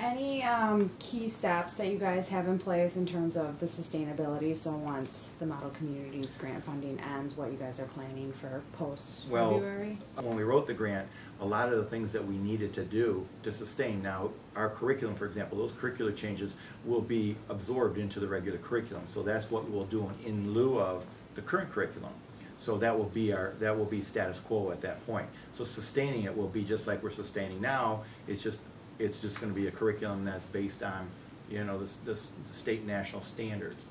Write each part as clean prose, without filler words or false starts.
Any key steps that you guys have in place in terms of the sustainability? So once the Model Communities grant funding ends, what you guys are planning for post-February? Well, when we wrote the grant, a lot of the things that we needed to do to sustain, now our curriculum, for example, those curricular changes will be absorbed into the regular curriculum. So that's what we'll do in lieu of the current curriculum. So that will be status quo at that point. So sustaining it will be just like we're sustaining now. It's just going to be a curriculum that's based on, you know, the state and national standards.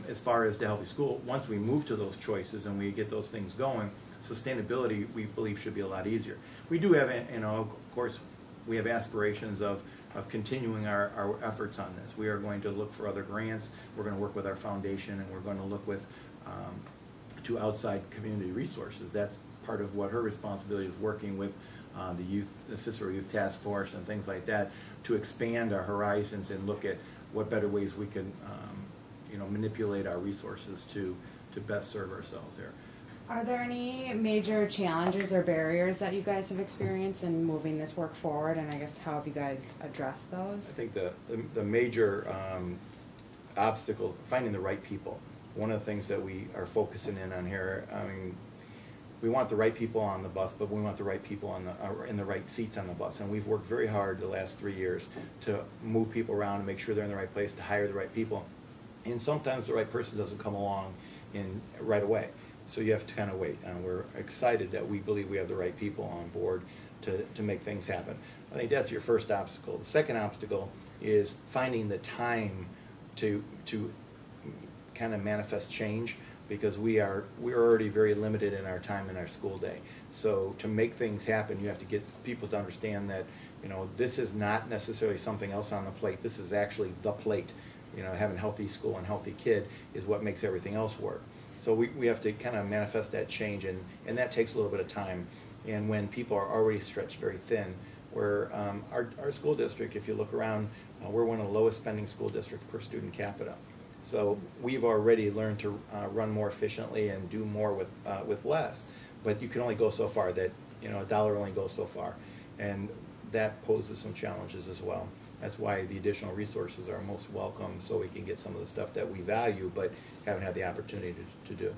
As far as the Healthy School, once we move to those choices and we get those things going, sustainability, we believe, should be a lot easier. We do have, you know, of course, we have aspirations of continuing our efforts on this. We are going to look for other grants. We're going to work with our foundation, and we're going to look with to outside community resources. That's part of what her responsibility is, working with the Cicero Youth Task Force and things like that, to expand our horizons and look at what better ways we can you know, manipulate our resources to best serve ourselves there. Are there any major challenges or barriers that you guys have experienced in moving this work forward, and I guess how have you guys addressed those? I think the major obstacles, finding the right people. One of the things that we are focusing in on here, I mean, we want the right people on the bus, but we want the right people in the right seats on the bus. And we've worked very hard the last 3 years to move people around and make sure they're in the right place, to hire the right people. And sometimes the right person doesn't come along right away. So you have to kind of wait. And we're excited that we believe we have the right people on board to make things happen. I think that's your first obstacle. The second obstacle is finding the time to kind of manifest change, because we're already very limited in our time in our school day. So to make things happen, you have to get people to understand that, you know, this is not necessarily something else on the plate. This is actually the plate. You know, having healthy school and healthy kid is what makes everything else work. So we have to kind of manifest that change, and that takes a little bit of time. And when people are already stretched very thin, where our school district, if you look around, we're one of the lowest spending school districts per student capita. So we've already learned to run more efficiently and do more with less. But you can only go so far. That, you know, a dollar only goes so far, and that poses some challenges as well. That's why the additional resources are most welcome, so we can get some of the stuff that we value but haven't had the opportunity to do.